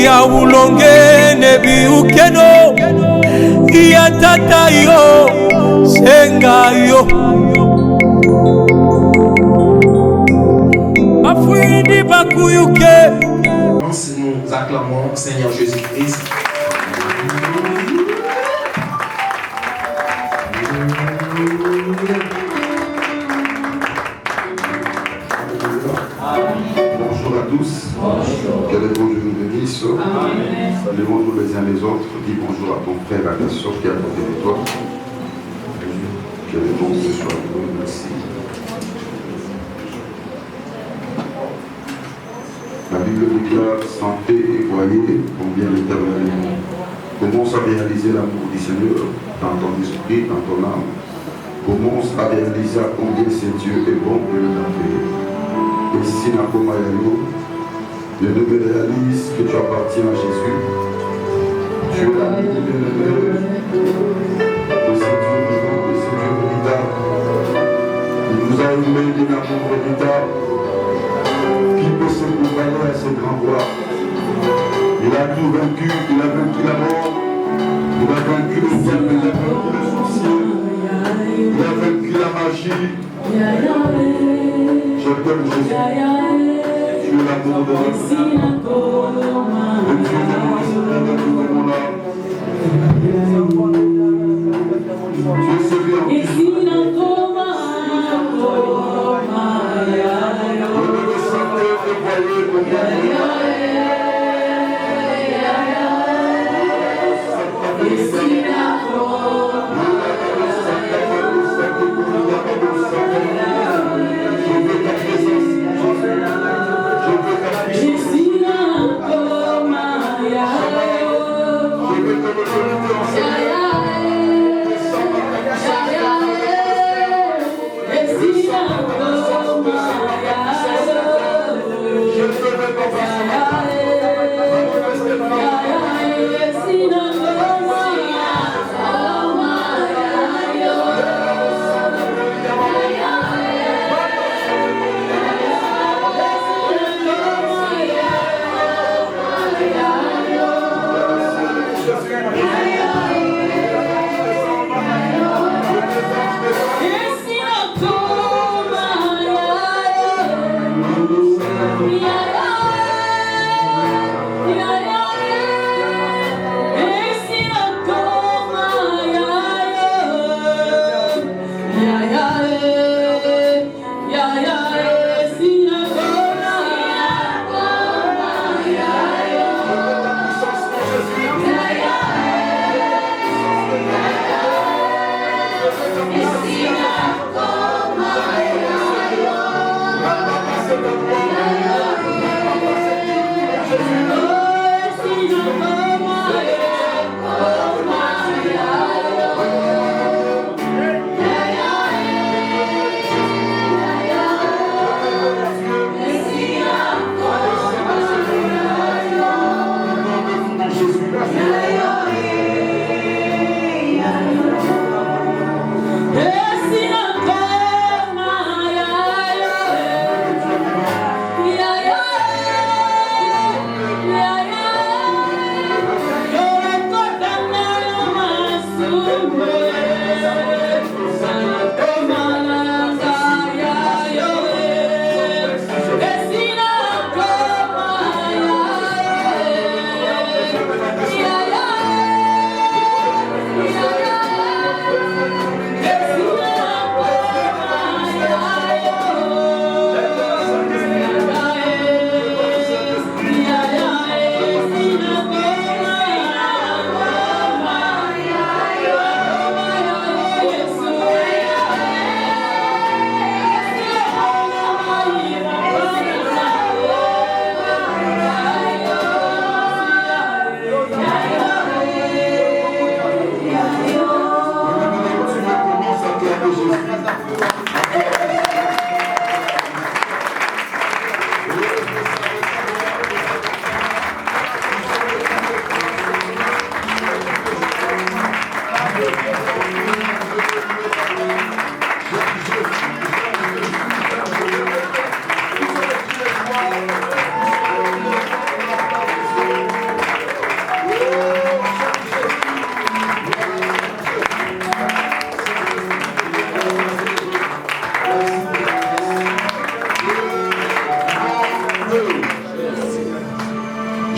ya ulonge nebi ukeno ya tata yo senga yo afwindi bakuyuke. Nous acclamons Seigneur Jésus-Christ. Bonjour à tous. Que le bon Dieu nous bénisse. Saluons-nous les uns les autres. Dis bonjour à ton frère, à ta soeur qui est à côté de toi. Que le bon Dieu soit avec nous. Merci. La Bible déclare sentez et voyez combien l'Éternel est bon. Commence à réaliser l'amour du Seigneur dans ton esprit, dans ton âme. Commence à réaliser combien c'est Dieu est bon de le faire. Et si n'a pas je ne me réalise que tu appartiens à Jésus. Tu es l'ami de l'Éternel, de ce Dieu vivant, de ce Dieu véritable. Il nous a aimés d'un amour véritable. Qui peut se comparer à ce grand roi? Il a tout vaincu, il a vaincu la mort, il a vaincu le diable, il a vaincu le sorcier, il a vaincu la magie. Je t'aime Jésus. Tu es l'amour de notre âme. Le Dieu de mon esprit, le Dieu de mon âme. Tu es celui en qui je me sentais et voyais combien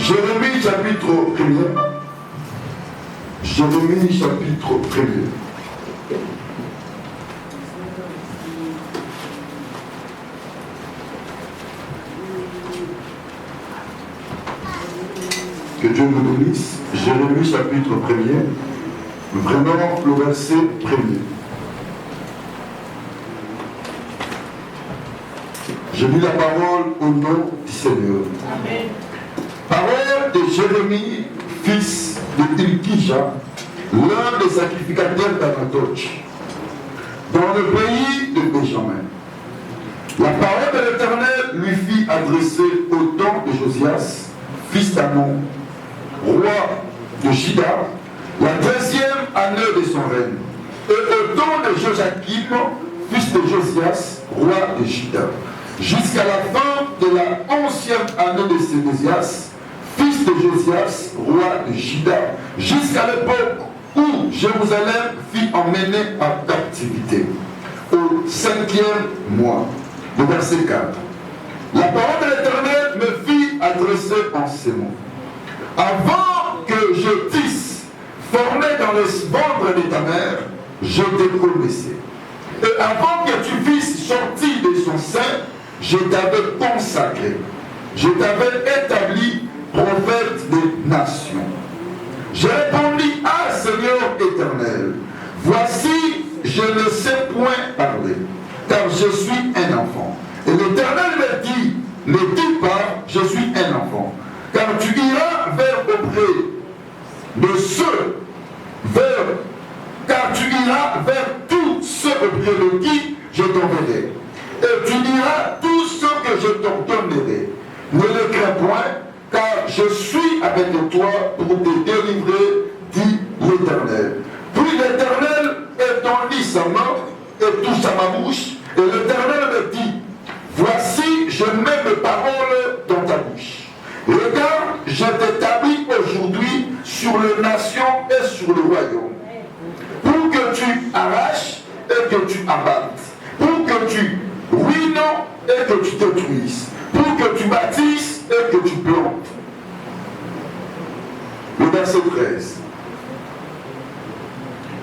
Jérémie chapitre 1er. Jérémie chapitre 1er. Que Dieu nous bénisse. Jérémie chapitre 1er. Vraiment le verset 1er. Je lis la parole au nom du Seigneur. Amen. Parole de Jérémie, fils de Hilkija, l'un des sacrificateurs d'Anatoch, dans le pays de Benjamin. La parole de l'Éternel lui fit adresser au temps de Josias, fils d'Amon, roi de Juda, la 13e année de son règne, et au temps de Joachim, fils de Josias, roi de Juda, jusqu'à la fin de la 11e année de Sédécias, fils de Josias, roi de Juda, jusqu'à l'époque où Jérusalem fut emmenée en captivité, au 5e mois. Le verset 4. La parole de l'Éternel me fit adresser en ces mots. Avant que je t'eusse formé dans le ventre de ta mère, je t'ai connaissé. Et avant que tu fusses sorti de son sein, je t'avais consacré. Je t'avais établi prophète des nations. Je répondis, ah Seigneur éternel, voici, je ne sais point parler, car je suis un enfant. Et l'Éternel me dit, ne dis pas, je suis un enfant, car tu iras auprès de ceux, car tu iras vers tous ceux auprès de qui je t'enverrai. Et tu diras tout ce que je t'ordonnerai. Ne le crains point, car je suis avec toi pour te délivrer, dit l'Éternel. Puis l'Éternel étendit sa main et toucha ma bouche, et l'Éternel me dit, voici, je mets mes paroles dans ta bouche. Regarde, je t'établis aujourd'hui sur les nations et sur le royaume, pour que tu arraches et que tu abattes, pour que tu ruines et que tu détruises, pour que tu bâtisses et que tu plantes. Le verset 13.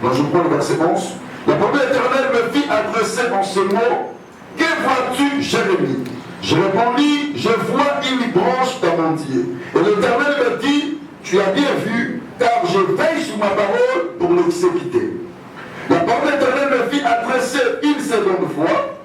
Là, je prends le verset 11. La parole éternelle me fit adresser en ce mot. Que vois-tu, Jérémie? Je répondis, je vois une branche d'amandier. Et l'Éternel me dit, tu as bien vu, car je veille sur ma parole pour l'exécuter. La parole éternelle me fit adresser une seconde fois.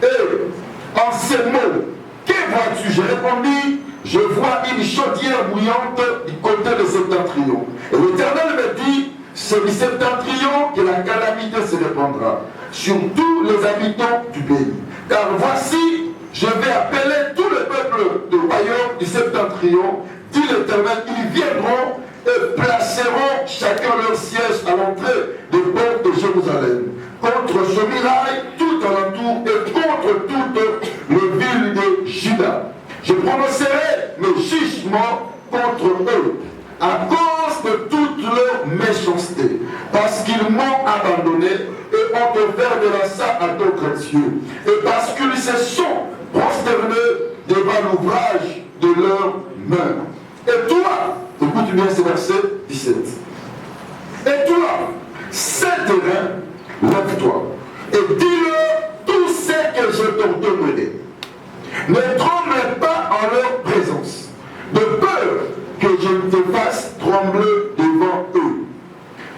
Et en ces mots, que vois-tu? Je répondis, je vois une chaudière bouillante du côté de Septentrion. Et l'Éternel me dit, c'est du Septentrion que la calamité se répandra sur tous les habitants du pays. Car voici, je vais appeler tout le peuple du royaume du Septentrion, dit l'Éternel, ils viendront et placeront chacun leur siège à l'entrée des portes de Jérusalem, contre ce muraille tout alentour et contre toute les villes de Juda. Je prononcerai mes jugements contre eux, à cause de toute leur méchanceté, parce qu'ils m'ont abandonné et ont offert de la sang à d'autres dieux, et parce qu'ils se sont prosternés devant l'ouvrage de leurs mains. Et toi, écoute bien ce verset 17. Et toi, ces terrains, lève-toi et dis-leur tout ce que je t'ordonnerai. Ne tremble pas en leur présence, de peur que je ne te fasse trembler devant eux.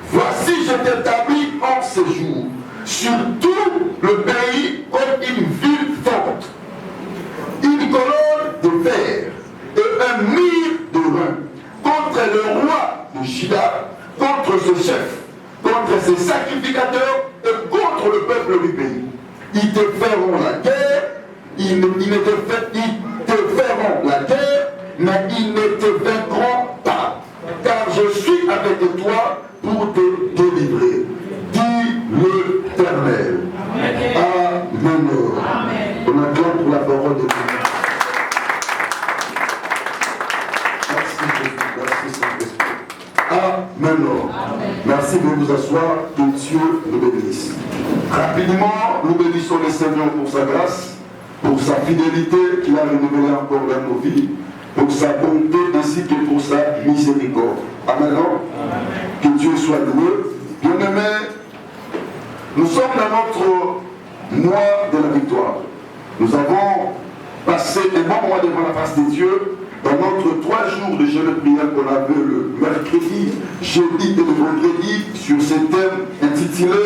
Voici, je t'établis en séjour sur tout le pays comme une ville forte, une colonne de fer et un mur de rein contre le roi de Juda, contre ce chef, contre ses sacrificateurs et contre le peuple du pays. Ils te feront la guerre, ils te feront la guerre, mais ils ne te vaincront pas, car je suis avec toi pour te délivrer, dit l'Éternel. Amen. On acclame pour la parole de Dieu. Merci Saint-Esprit. Amen. Merci de vous asseoir, que Dieu nous bénisse. Rapidement, nous bénissons le Seigneur pour sa grâce, pour sa fidélité qu'il a renouvelée encore dans nos vies. pour sa bonté ainsi que pour sa miséricorde. Amen. Que Dieu soit loué. Bien-aimés, nous sommes dans notre mois de la victoire. Nous avons passé un bon mois devant la face de Dieu dans notre 3 jours de jeûne de prière qu'on avait le mercredi, jeudi et le vendredi sur ce thème intitulé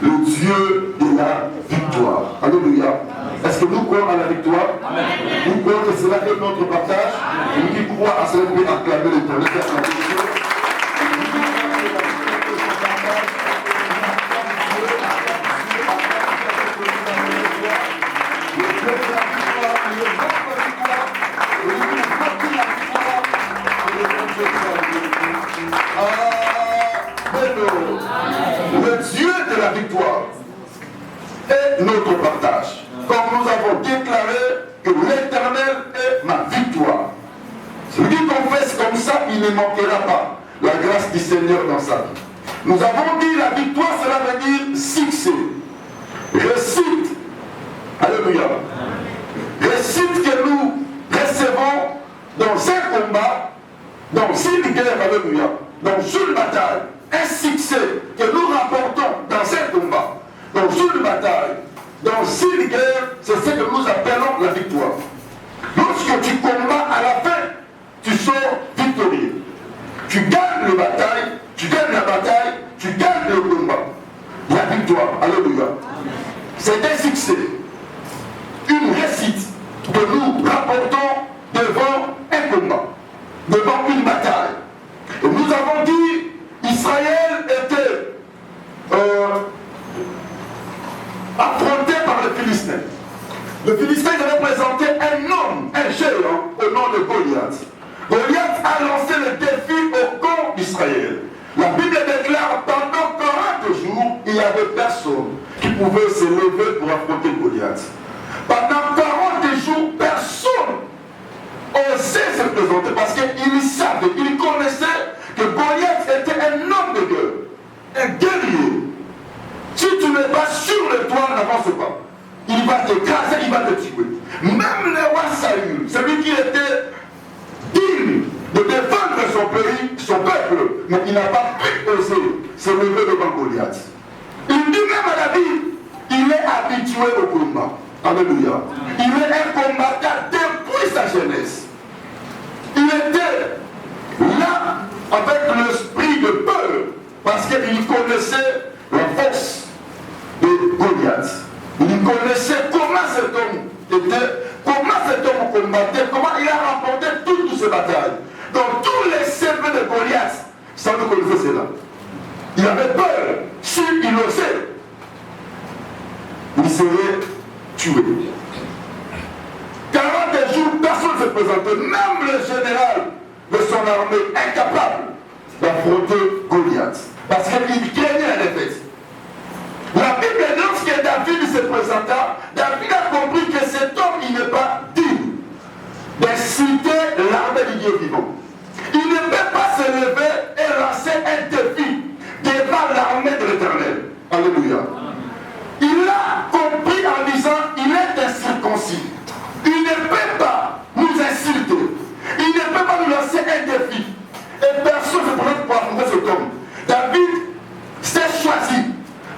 le Dieu de la victoire. Alléluia. Est-ce que nous croyons à la victoire? Nous croyons que cela est notre partage. Nous qui croyons à cela, nous pouvons acclamer l'Éternel. Le Dieu de la victoire est notre partage. Comme nous avons déclaré que l'Éternel est ma victoire. Celui qui confesse comme ça, il ne manquera pas la grâce du Seigneur dans sa vie. Nous avons dit la victoire, cela veut dire succès, réussite. Alléluia. Réussite que nous recevons dans un combat, dans une guerre, alléluia, dans une bataille. Un succès que nous rapportons dans un combat, dans une bataille, dans une guerre, c'est ce que nous appelons la victoire. Lorsque tu combats, à la fin, tu sors victorieux. Tu gagnes la bataille, tu gagnes le combat. La victoire, alléluia. C'est un succès, une réussite que nous rapportons devant un combat, devant une bataille. Et nous avons dit, Israël était affronté par les Philistins. Le Philistin avait présenté un homme, un géant, au nom de Goliath. Goliath a lancé le défi au camp d'Israël. La Bible déclare pendant 40 jours, il n'y avait personne qui pouvait se lever pour affronter Goliath. Pendant 40 jours, personne osait se présenter parce qu'il savait, il connaissait que Goliath était un homme de guerre, un guerrier. Si tu n'es pas sur le toit, n'avance pas. Il va t'écraser, il va te tuer. Même le roi Saül, celui qui était digne de défendre son pays, son peuple, mais il n'a pas pu oser se lever devant Goliath. Il dit même à David, il est habitué au combat. Alléluia. Il est un combattant depuis sa jeunesse. Il était là avec l'esprit de peur parce qu'il connaissait la force de Goliath. Il connaissait comment cet homme était, comment cet homme combattait, comment il a remporté toutes ces batailles. Donc tous les CV de Goliath, ça nous connaissait cela. Il avait peur. S'il osait, il serait tué. 40 jours, personne ne se présentait, même le général de son armée, incapable d'affronter Goliath. Parce qu'il craignait la défaite. La Bible, lorsque David se présenta, David a compris que cet homme, il n'est pas digne d'insulter l'armée du Dieu vivant. Il ne peut pas se lever et lancer un défi devant l'armée de l'Éternel. Alléluia. Il a compris en disant, il est incirconcis. Il ne peut pas nous insulter. Il ne peut pas nous lancer un défi. Et personne ne peut pas affronter cet homme. David s'est choisi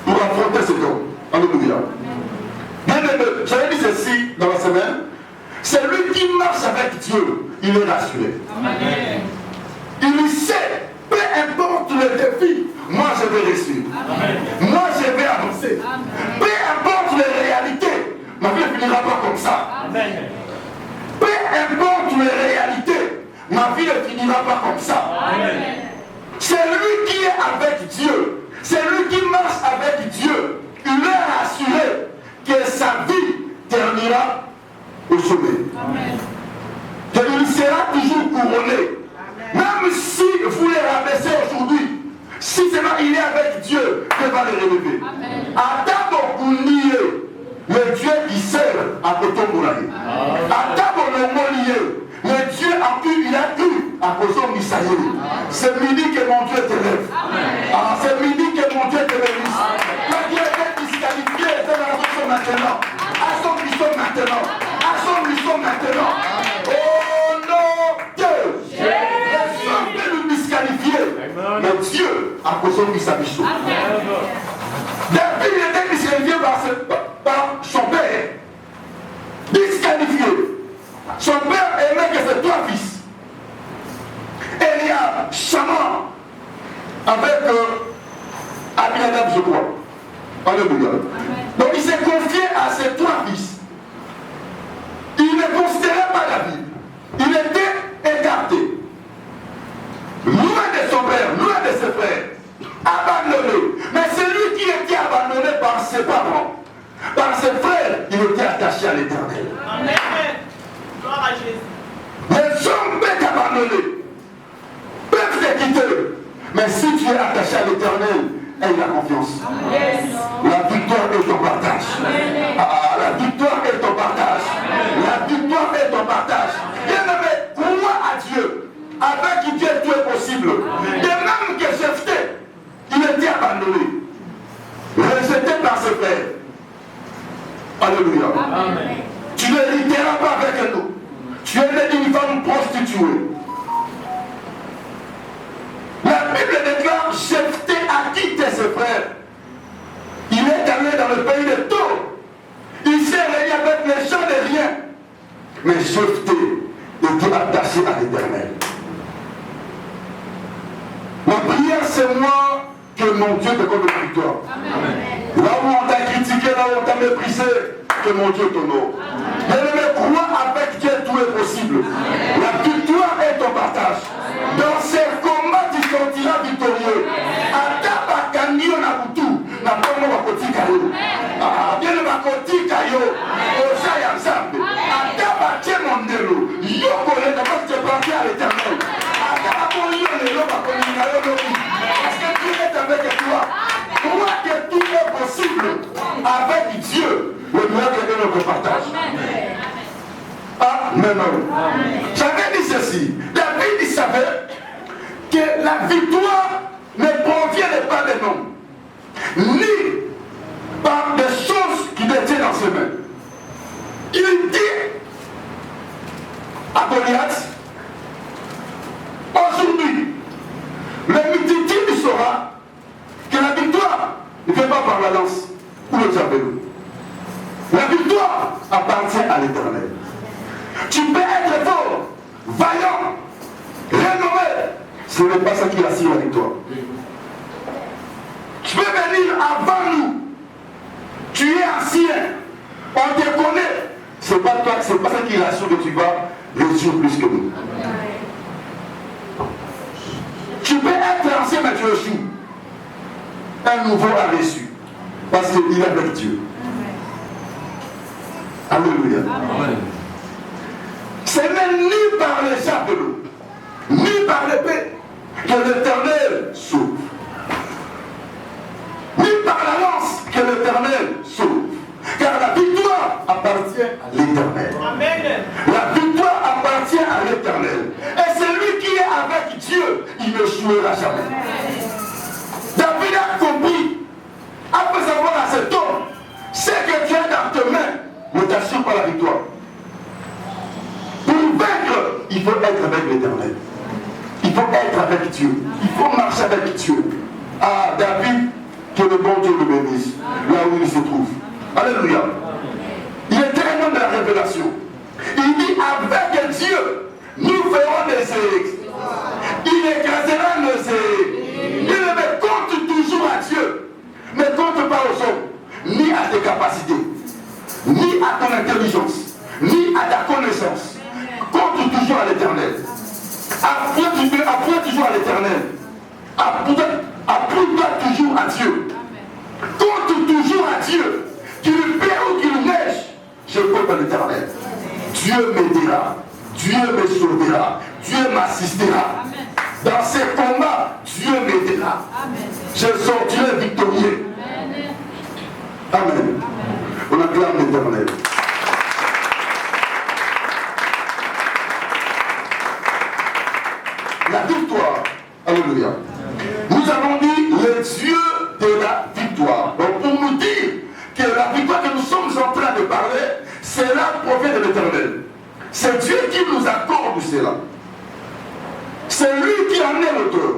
pour affronter cet homme. Alléluia. Bien aimé, j'avais dit ceci dans la semaine. C'est lui qui marche avec Dieu. Il est rassuré. Amen. Il sait, peu importe le défi, moi je vais réussir. Amen. Moi je vais avancer. Amen. Peu importe les réalités, ma vie ne finira pas comme ça. Amen. Peu importe les réalités, ma vie ne finira pas comme ça. Amen. C'est lui qui est avec Dieu. C'est lui qui marche avec Dieu. Il est rassuré que sa vie terminera au sommet. Amen. Qu'il sera toujours couronné. Même si vous les rabaissez aujourd'hui, si seulement il est avec Dieu, Dieu va les relever. Attends mon lié, le Dieu qui sert à côté de l'année. Attends mon lié, le Dieu à qui il a cru à cause de Misaël. C'est midi que mon Dieu te lève. C'est midi que mon Dieu te bénisse. Quand Dieu est disqualifié, c'est dans la façon maintenant. À son mission maintenant. À son mission maintenant. Oh non! bozongisa biso. David était disqualifié par son père. Disqualifié. Son père aimait que ses 3 fils. Eliab, Shama, avec Abinadab, je crois. Alléluia. Donc il s'est confié à ses 3 fils. Il ne considérait pas David. Il était écarté. Loin de son père, loin de ses frères. Abandonné. Mais c'est lui qui était abandonné par ses parents, par ses frères, il était attaché à l'Éternel. Amen. Gloire à Jésus. Les hommes peuvent t'abandonner, peuvent te quitter. Mais si tu es attaché à l'Éternel, aie la confiance. Yes. La victoire est ton partage. La victoire est ton partage. La victoire est ton partage. Bien-aimé, crois à Dieu. Avec Dieu, tout est possible. De même que Jephthé, il était abandonné, rejeté par ses frères. Alléluia. Amen. Tu ne literas pas avec nous. Tu es né d'une femme prostituée. La Bible déclare Jephthé a quitté ses frères. Il est allé dans le pays de Tours. Il s'est réuni avec les gens de rien. Mais Jephthé était attaché à l'Éternel. La prière, c'est moi que mon Dieu te donne la victoire. Amen. Là où on t'a critiqué, là où on t'a méprisé, que mon Dieu t'honore. Mais crois avec Dieu, tout est possible. Amen. La victoire est ton partage. Amen. Dans ces combats, tu sortiras victorieux. Ataba kanyo na butu, na pomo wakotika yo. Bien le wakotika yo. Osaya nzambe. Ataba chemondelo. Yoko le d'abord te planter à l'Éternel. Parce que Dieu est avec toi. Crois que tout est possible avec Dieu. Le miracle est notre partage. Amen. J'avais dit ceci. David, il savait que la victoire ne provient pas des noms, ni par des choses qui détiennent dans ses mains. Il dit à Goliath, aujourd'hui, le multitude saura que la victoire ne vient pas par la lance ou le javelot. La victoire appartient à l'Éternel. Tu peux être fort, vaillant, renommé. Ce n'est pas ça qui assure la victoire. Tu peux venir avant nous. Tu es ancien. On te connaît. C'est pas toi, c'est pas ça qui assure que tu vas réussir plus que nous. Tu peux être ancien, mais tu échoues. Un nouveau a reçu. Parce qu'il est avec Dieu. Alléluia. Ce n'est ni par les javelots, ni par l'épée que l'Éternel sauve. Ni par la lance que l'Éternel sauve. Car la victoire appartient à l'Éternel. La victoire appartient à l'Éternel. Et celui qui est avec Dieu, il ne jouera jamais. David a compris, après avoir à cet homme, ce que tu as dans tes mains ne t'assure pas la victoire. Pour vaincre, il faut être avec l'Éternel. Il faut être avec Dieu. Il faut marcher avec Dieu. Ah, David, que le bon Dieu le bénisse, là où il se trouve. Alléluia. Il était un homme de la révélation. Il dit, avec Dieu, nous ferons des essais. Il écrasera nos essais. Il ne compte toujours à Dieu. Ne compte pas aux hommes, ni à tes capacités, ni à ton intelligence, ni à ta connaissance. Compte toujours à l'Éternel. Apprends toujours à l'Éternel. Apprends-toi toujours à Dieu. Compte toujours à Dieu. Qu'il paie ou qu'il neige, je compte à l'Éternel. Dieu m'aidera. Dieu me sauvera. Dieu m'assistera. Dans ces combats, Dieu m'aidera. Je sortirai victorieux. Amen. On acclame l'Éternel. La victoire. Alléluia. Nous avons dit le Dieu de la victoire. Donc pour nous dire que la victoire que nous sommes en train de parler, cela provient de l'Éternel. C'est Dieu qui nous accorde cela. C'est lui qui en est l'auteur.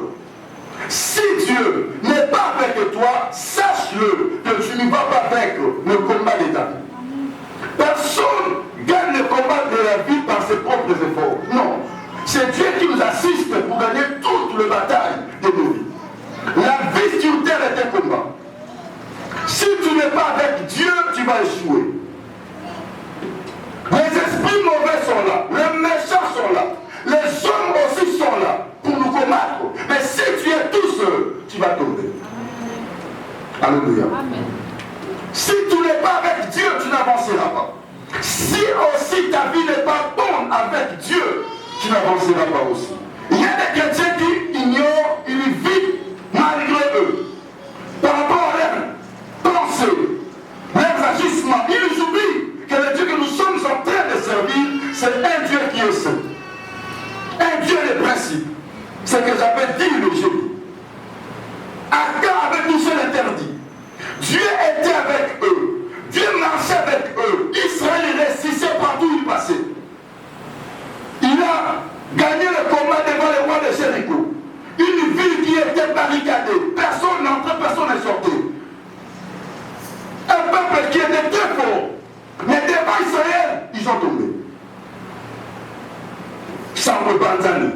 Si Dieu n'est pas avec toi, sache-le que tu ne vas pas vaincre le combat de ta vie. Personne gagne le combat de la vie par ses propres efforts. Non. C'est Dieu qui nous assiste pour gagner toute la bataille de nos vies. La vie sur terre est un combat. Si tu n'es pas avec Dieu, tu vas échouer. Les esprits mauvais sont là, les méchants sont là, les hommes aussi sont là pour nous combattre. Mais si tu es tout seul, tu vas tomber. Alléluia. Amen. Si tu n'es pas avec Dieu, tu n'avanceras pas. Si aussi ta vie n'est pas bonne avec Dieu, tu n'avanceras pas aussi. Il y a des chrétiens qui ignorent, ils vivent malgré eux. Par rapport à leurs pensées, leurs agissements, ils oublient que le Dieu que nous sommes en train de servir, c'est un Dieu qui est saint. Un Dieu de principe. C'est ce que j'avais dit le génie. Achan avait touché l'interdit. Dieu était avec eux. Dieu marchait avec eux. Israël réussissait partout où il passait. Il a gagné le combat devant les rois de Jéricho. Une ville qui était barricadée. Personne n'entrait, personne ne sortait. Un peuple qui était très fort. Mais devant Israël, ils ont tombé. Sambre Banzani.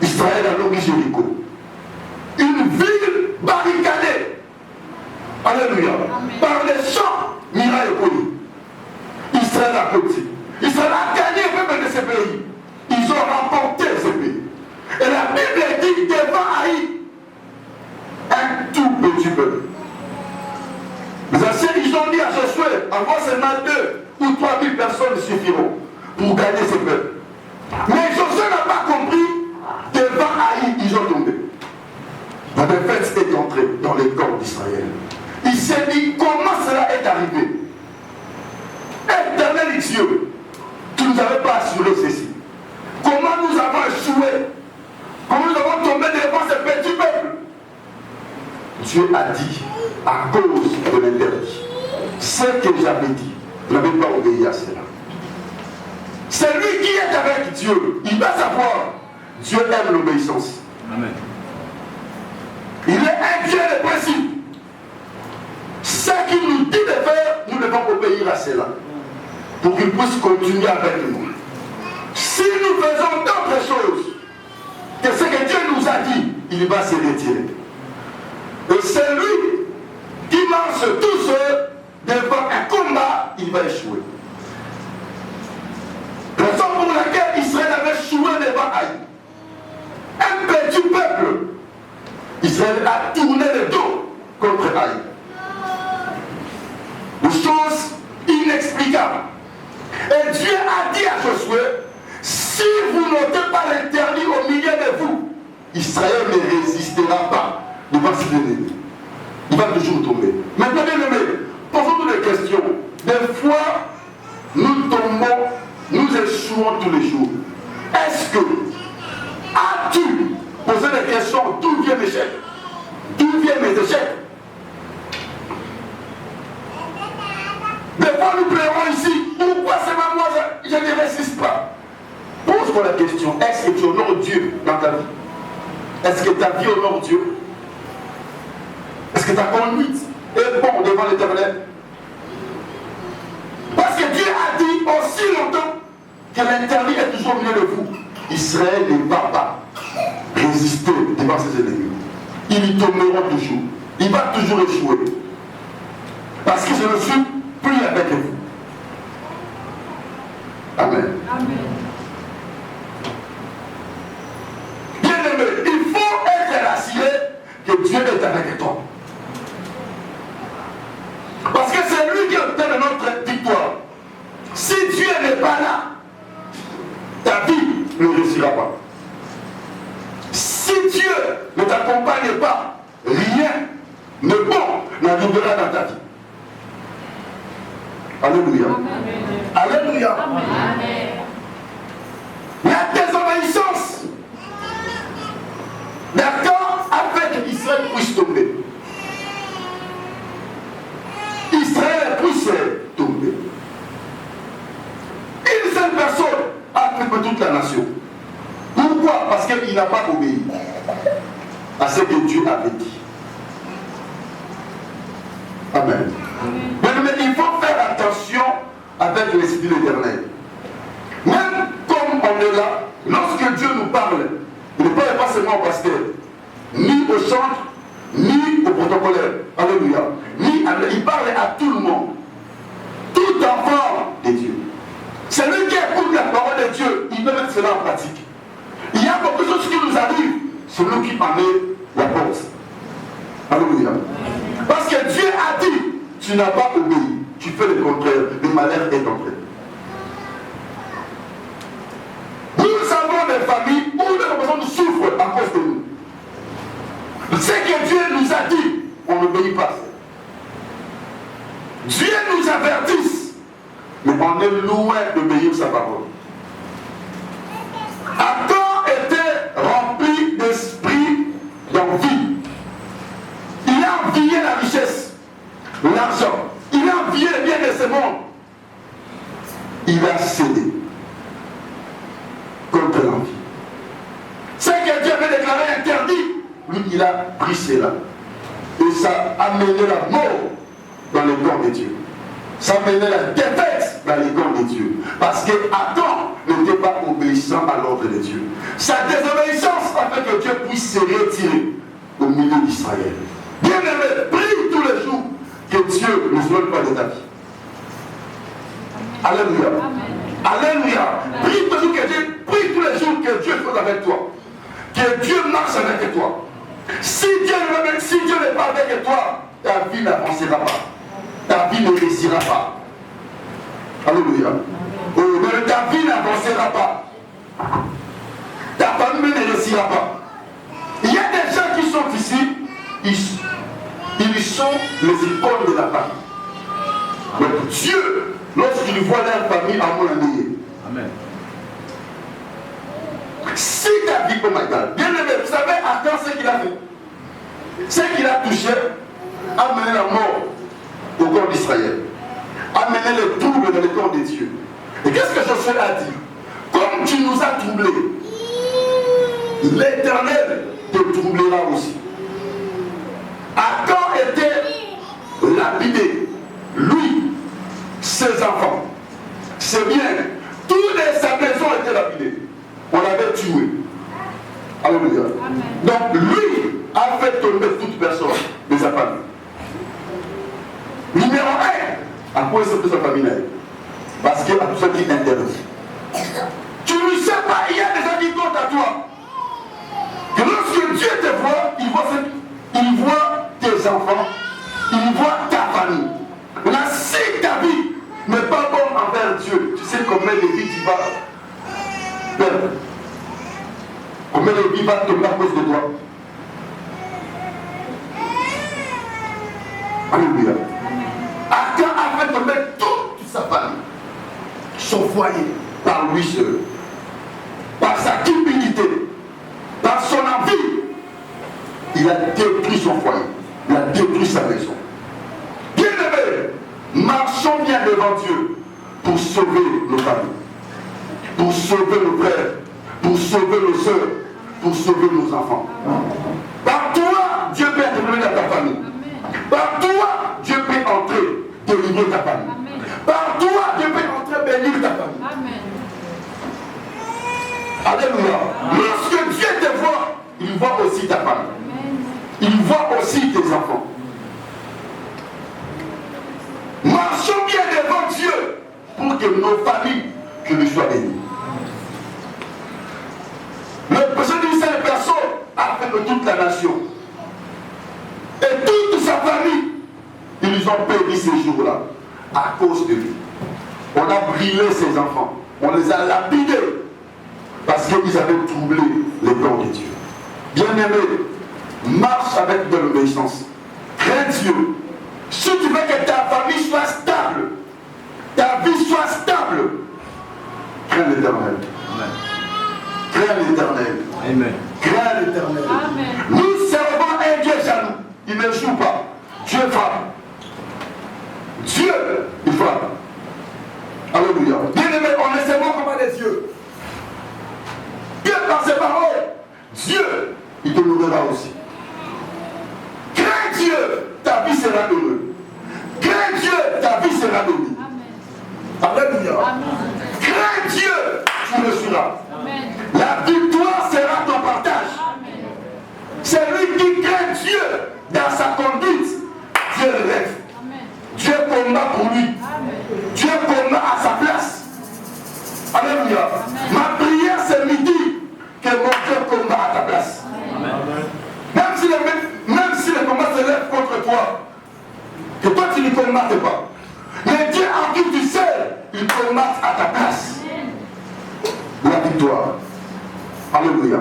Israël a nommé Jéricho. Une ville barricadée. Alléluia. Amen. Par les champs, Mira et Poli. Israël a petit. Israël a gagné même de ces pays. Ils ont remporté ces pays. Et la Bible dit devant Haï, un tout petit peuple. Les anciens, ils ont dit à Josué, avoir seulement 2 ou 3 000 personnes suffiront pour gagner ce peuple. Mais Josué n'a pas compris, devant Haï, ils ont tombé. La défaite est entrée dans les corps d'Israël. Il s'est dit, comment cela est arrivé? Éternel Dieu, tu ne nous avais pas assuré ceci. Comment nous avons échoué? Comment nous avons tombé devant ce petit peuple? Dieu a dit, à cause de l'interdit, ce que j'avais dit, vous n'avez pas obéi à cela. C'est lui qui est avec Dieu. Il doit savoir, Dieu aime l'obéissance. Amen. Il est un Dieu de principe. Ce qu'il nous dit de faire, nous devons obéir à cela. Pour qu'il puisse continuer avec nous. Si nous faisons d'autres choses que ce que Dieu nous a dit, il va se retirer. Et c'est lui qui marche tout seul devant un combat, il va échouer. Raison pour laquelle Israël avait échoué devant Haï. Un petit peuple. Israël a tourné le dos contre Haï. Des choses inexplicables. Et Dieu a dit à Josué, si vous n'ôtez pas l'interdit au milieu de vous, Israël ne résistera pas devant ses ennemis. Il va toujours tomber. Maintenant, bien aimé, posons-nous des questions. Des fois, nous tombons, nous échouons tous les jours. Est-ce que as-tu posé des questions? D'où vient l'échec? D'où viennent mes échecs? Des fois, nous pleurons ici. Pourquoi seulement moi, je ne résiste pas? Pose-toi la question. Est-ce que tu honores Dieu dans ta vie? Est-ce que ta vie honore Dieu? Est-ce que ta conduite est bonne devant l'Éternel? Parce que Dieu a dit aussi longtemps que l'interdit est toujours au milieu de vous. Israël ne va pas résister devant ses ennemis. Ils y tomberont toujours. Il va toujours échouer. Parce que je ne suis plus avec vous. Amen. Amen. Bien-aimé, il faut être rassuré que Dieu est avec toi. Parce que c'est lui qui obtient notre victoire. Si Dieu n'est pas là, ta vie ne réussira pas. Si Dieu ne t'accompagne pas, rien de bon n'arrivera dans ta vie. Alléluia. Amen. Alléluia. Amen. La désobéissance d'accord avec Israël puisse tomber. Israël puisse tomber. Une seule personne a fait toute la nation. Pourquoi? Parce qu'il n'a pas obéi. à ce que Dieu avait dit. Amen. Mais il faut faire attention avec l'Esprit de l'Éternel. Même comme on est là, lorsque Dieu nous parle, il ne parle pas seulement au pasteur, ni au chantre, ni au protocolaire. Alléluia. Il parle à tout le monde. Tout enfant de Dieu. Celui qui écoute la parole de Dieu, il peut mettre cela en pratique. Il y a beaucoup de choses qui nous arrivent, c'est nous qui en est la porte. Alléluia. Parce que Dieu a dit, tu n'as pas obéi, tu fais le contraire, le malheur est entré. Nous avons des familles où les personnes souffrent à cause de nous. Ce que Dieu nous a dit, on n'obéit pas. Dieu nous avertisse, mais on est loin d'obéir sa parole. Adam était rempli d'esprit d'envie. Il a envié la richesse, l'argent. Il a envié le bien de ce monde. Il a cédé contre l'envie. Ce que Dieu avait déclaré interdit, lui, il a pris cela. Et ça a amené la mort dans les corps de Dieu. Ça a amené la défaite dans les corps de Dieu. Parce que Adam n'était pas obéissant à l'ordre de Dieu. Sa désobéissance a fait que Dieu puisse se retirer au milieu d'Israël. Bien-aimé, prie tous les jours que Dieu ne se donne pas de ta vie. Alléluia. Alléluia. Prie tous les jours que Dieu soit avec toi. Que Dieu marche avec toi. Si Dieu n'est pas avec toi, ta vie n'avancera pas. Ta vie ne réussira pas. Alléluia. Ta vie n'avancera pas. Ta famille ne réussira pas. Il y a des gens qui sont ici, ils sont les icônes de la famille. Donc Dieu, lorsqu'il voit leur famille, à mon ami. Amen. Si ta vie, oh my God, bien aimé, vous savez, Adam, ce qu'il a fait, ce qu'il a touché, a mené la mort au corps d'Israël, a mené le trouble dans le corps de Dieu. Et qu'est-ce que Josué a dit? Comme tu nous as troublés, l'Éternel te troublera aussi. Adam était lapidé, lui, ses enfants, c'est bien, toute sa maison était lapidée. On l'avait tué. Alléluia. Donc lui a fait tomber toute personne de sa famille. Numéro 1, à quoi est-ce que sa famille est? Parce qu'il y a tout ce qui interdit. Tu ne sais pas, il y a des gens qui comptent à toi. Que lorsque Dieu te voit, il voit tes enfants, il voit ta famille. Là, si ta vie n'est pas bonne envers Dieu, tu sais combien de vies tu vas perdre. Combien de vies va tomber à cause de toi. Alléluia. Adam a fait tomber toute sa famille, son foyer, par lui seul, par sa cupidité, par son envie. Il a détruit son foyer, il a détruit sa maison. Bien-aimés, marchons bien devant Dieu pour sauver nos familles, pour sauver nos frères, pour sauver nos soeurs, pour sauver nos enfants. Par toi, Dieu peut intervenir dans ta famille. Par toi, Dieu peut entrer, délivrer ta famille. Par toi, Dieu peut entrer, bénir ta famille. Alléluia. Lorsque Dieu te voit, il voit aussi ta famille. Il voit aussi tes enfants. Marchons bien devant Dieu pour que nos familles que nous soient bénies. Le péché d'une seule personne a fait de toute la nation. Et toute sa famille, ils ont péri ces jours-là à cause de lui. On a brûlé ses enfants. On les a lapidés parce qu'ils avaient troublé les corps de Dieu. Bien-aimé, marche avec de l'obéissance. Crains Dieu. Si tu veux que ta famille soit stable, ta vie soit stable, crains l'Éternel. Crains l'Éternel. Amen. Crains l'Éternel. Nous servons un Dieu jaloux. Il ne joue pas. Dieu frappe. Dieu, il frappe. Alléluia. Bien-aimé, on ne sait pas comment les yeux. Dieu par ses paroles, Dieu, il te nourrira aussi. Dieu, ta vie sera heureuse. Crains Dieu, ta vie sera bénie. Alléluia. Crains Dieu, tu le seras. La victoire sera ton partage. C'est lui qui craint Dieu dans sa conduite. Dieu le lève. Dieu combat pour lui. Dieu combat à sa place. Alléluia. Ma prière c'est midi que mon Dieu combat à ta place. Même si le combat se lève contre toi, que toi tu ne combattes pas. Mais Dieu en qui tu sais, il combat à ta place. La victoire. Alléluia.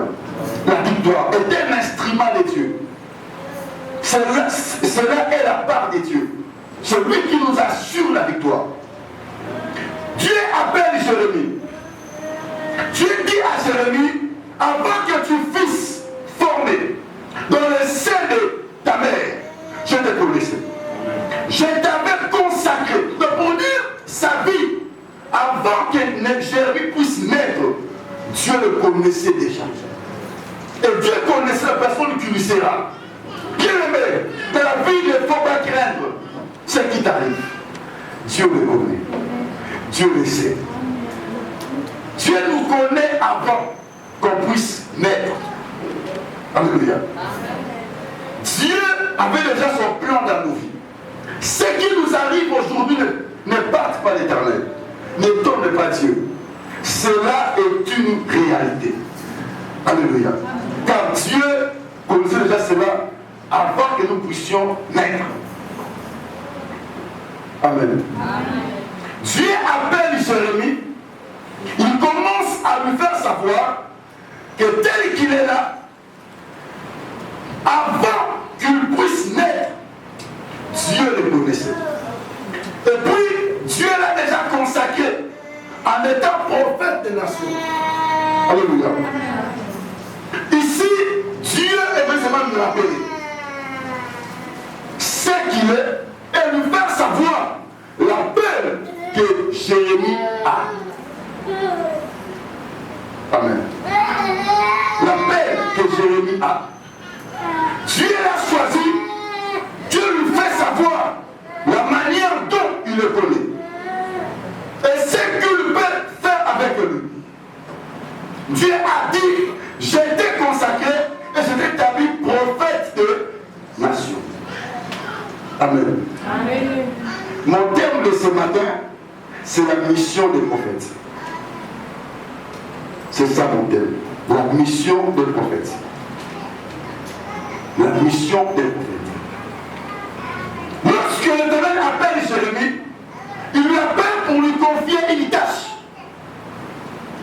La victoire est un instrument de Dieu. Cela est la part de Dieu. C'est lui qui nous assure la victoire. Dieu appelle Jérémie. Dieu dit à Jérémie, avant que tu fusses formé dans le sein de ta mère, je te connaissais. Je t'avais consacré. Donc pour dire sa vie, avant que Jérémie puisse naître, Dieu le connaissait déjà. Et Dieu connaissait la personne qui lui sera. Bien aimé, dans la vie, il ne faut pas craindre ce qui t'arrive. Dieu le connaît. Dieu le sait. Dieu nous connaît avant qu'on puisse naître. Alléluia. Dieu avait déjà son plan dans nos vies. Ce qui nous arrive aujourd'hui ne part pas l'Éternel. Ne tourne pas Dieu. Cela est une réalité. Alléluia. Car Dieu connaissait déjà cela avant que nous puissions naître. Amen. Dieu appelle Jérémie. Il commence à lui faire savoir que tel qu'il est là, avant qu'il puisse naître, Dieu le connaissait. Et puis, Dieu l'a déjà consacré en étant prophète des nations. Alléluia. Ici, Dieu est vraiment nous rappeler ce qu'il est et lui faire savoir la peur que Jérémie a. Amen. La paix que Jérémie a. Dieu l'a choisi. Dieu lui fait savoir la manière dont il le connaît. Et ce qu'il peut faire avec lui. Dieu a dit, je t'ai consacré et je t'ai établi prophète de nation. Amen. Amen. Mon terme de ce matin, c'est la mission des prophètes. C'est ça mon thème. La mission des prophètes. La mission des prophètes. Lorsque l'Éternel appelle Jérémie, il lui appelle pour lui confier une tâche.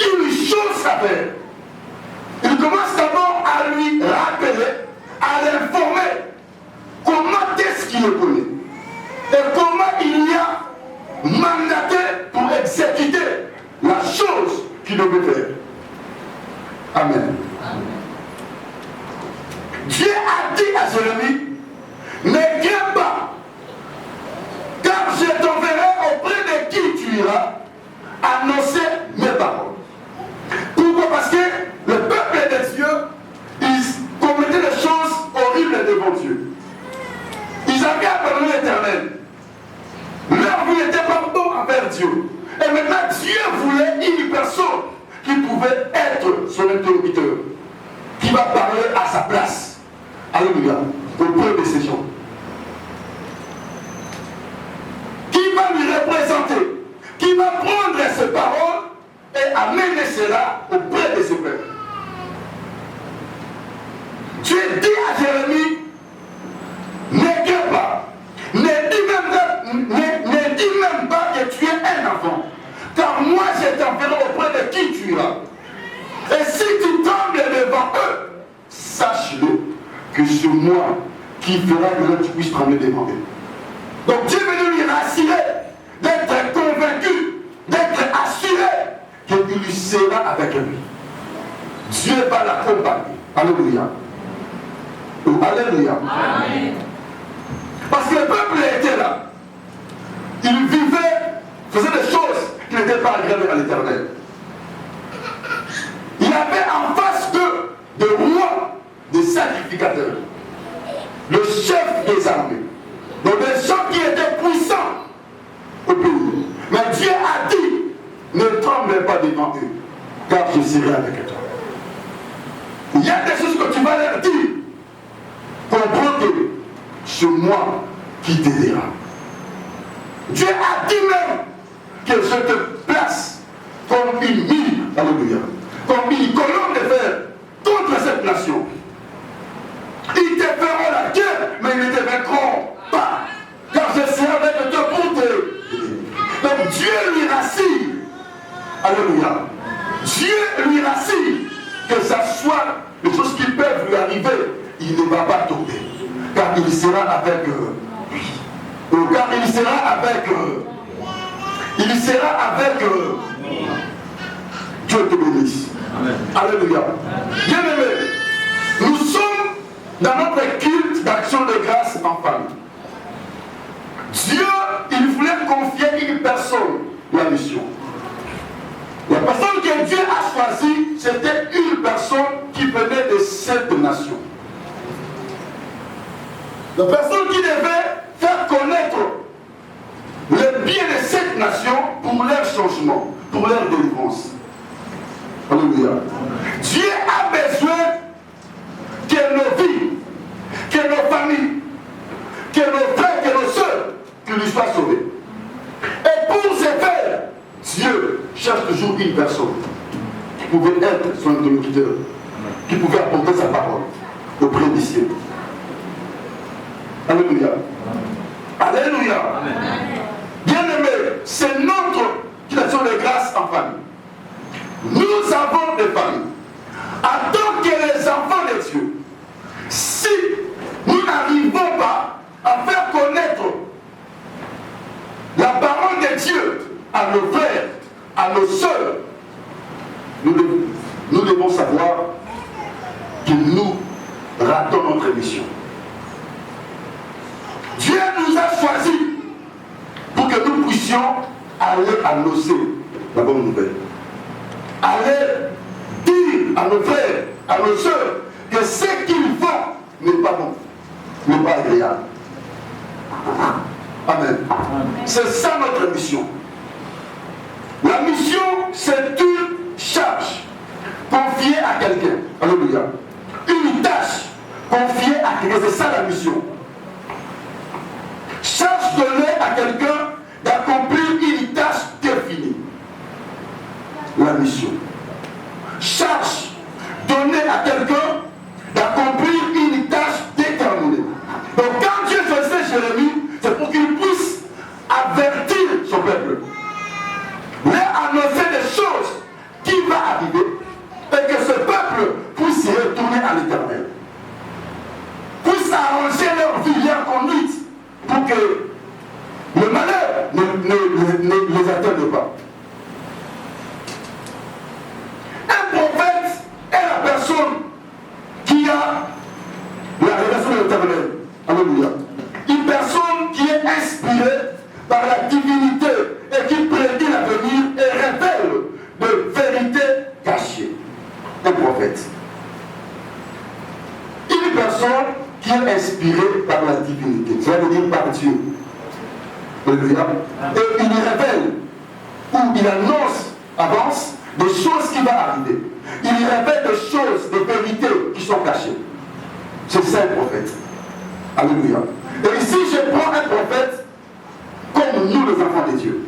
Une chose à faire. Il commence d'abord à lui rappeler, à l'informer comment est-ce qu'il le connaît. Et comment il y a mandaté pour exécuter la chose qu'il devait faire. Amen. Dieu a dit à Jérémie, ne crains pas, car je t'enverrai auprès de qui tu iras annoncer mes paroles. Pourquoi? Parce que le peuple de Dieu, ils commettaient des choses horribles devant Dieu. Ils avaient abandonné l'Éternel. Leur vie n'était pas bon envers Dieu. Et maintenant, Dieu voulait une personne qui pouvait être son interlocuteur, qui va parler à sa place. Alléluia. Auprès de ces gens. Qui va lui représenter, qui va prendre ses paroles et amener cela auprès de ce peuple. Dieu dit à Jérémie, ne crains pas, ne dis même pas que tu es un enfant, car moi je t'enverrai auprès de qui tu iras. Et si tu trembles devant eux, sache-le que c'est moi qui fera que tu puisses trembler devant eux. Donc Dieu veut lui rassurer, d'être convaincu, d'être assuré qu'il lui sera avec lui. Dieu va l'accompagner. Alléluia. Alléluia. Amen. Parce que le peuple était là. Il vivait, faisait des choses qui n'étaient pas agréables à l'Éternel. Il avait en face d'eux des rois, des sacrificateurs. Le chef des armées. Donc des gens qui étaient puissants au pays. Mais Dieu a dit, ne tremblez pas devant eux, car je serai avec toi. Il y a des choses que tu vas leur dire. Comprends que c'est moi qui t'aidera. Dieu a dit même que je te place comme une mine, alléluia, comme une colonne de fer contre cette nation. Ils te feront la guerre, mais ils ne te vaincront pas, car je serai avec toi pour te. Donc Dieu lui rassure, alléluia, Dieu lui rassure que ça soit les choses qui peuvent lui arriver, il ne va pas tomber, car il sera avec lui. Car il sera avec il sera avec Dieu te bénisse. Amen. Alléluia. Bien aimé, nous sommes dans notre culte d'action de grâce en famille. Dieu, il voulait confier une personne la mission. La personne que Dieu a choisie, c'était une personne qui venait de cette nation. La personne qui devait faire connaître le bien de cette nation pour leur changement, pour leur délivrance. Alléluia. Dieu a besoin que nos vies, que nos familles, que nos frères, que nos soeurs, que nous soient sauvés. Et pour ce faire, Dieu cherche toujours une personne qui pouvait être son interlocuteur, qui pouvait apporter sa parole auprès des cieux. Alléluia. Alléluia. Bien-aimé, c'est notre action de grâce en famille. Nous avons des familles. En tant que les enfants de Dieu, si nous n'arrivons pas à faire connaître la parole de Dieu à nos frères, à nos sœurs, nous devons savoir que nous ratons notre mission. Dieu nous a choisis pour que nous puissions aller annoncer la bonne nouvelle. Aller dire à nos frères, à nos sœurs, que ce qu'ils font n'est pas bon, n'est pas agréable. Amen. C'est ça notre mission. La mission, c'est une charge confiée à quelqu'un. Alléluia. Une tâche confiée à quelqu'un. C'est ça la mission. Charge donnée à quelqu'un d'accomplir une tâche définie. La mission. Charge donnée à quelqu'un d'accomplir une tâche déterminée. Donc quand Dieu choisissait Jérémie, c'est pour qu'il puisse avertir son peuple, leur annoncer des choses qui vont arriver et que ce peuple puisse y retourner à l'Éternel, puisse arranger leur vie, leur conduite, pour que le malheur ne les atteigne pas. Un prophète est la personne qui a la révélation de l'Éternel. Alléluia. Une personne qui est inspirée par la divinité et qui prédit l'avenir et révèle de vérités cachées. Un prophète. Une personne qui est inspirée par la divinité, ça veut dire par Dieu. Alléluia. Et il révèle, ou il avance des choses qui vont arriver. Il révèle des choses, des vérités qui sont cachées. C'est ça un prophète. Alléluia. Et ici, je prends un prophète comme nous, les enfants de Dieu.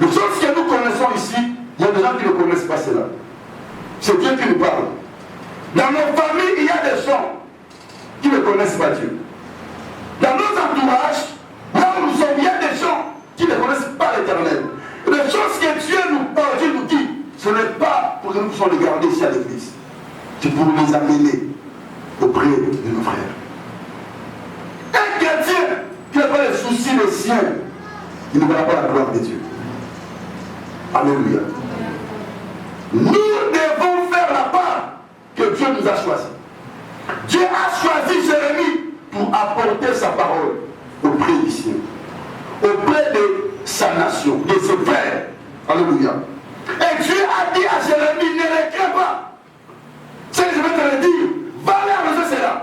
Les choses que nous connaissons ici, il y a des gens qui ne connaissent pas cela. C'est Dieu qui nous parle. Dans nos familles, il y a des gens qui ne connaissent pas Dieu. Dans nos entourages, là où nous sommes, il y a des gens qui ne connaissent pas l'Éternel. Les choses que Dieu nous parle, Dieu nous dit, ce n'est pas pour que nous puissions les garder ici à l'église. C'est pour les amener auprès de nos frères. Un chrétien qui n'a pas les soucis des siens, il ne verra pas la gloire de Dieu. Alléluia. Nous devons faire la part que Dieu nous a choisi. Dieu a choisi Jérémie pour apporter sa parole auprès des siens, auprès de sa nation, de ses frères. Alléluia. Et Dieu a dit à Jérémie, ne les crains pas. C'est ce que je vais te le dire. Va leur annoncer cela.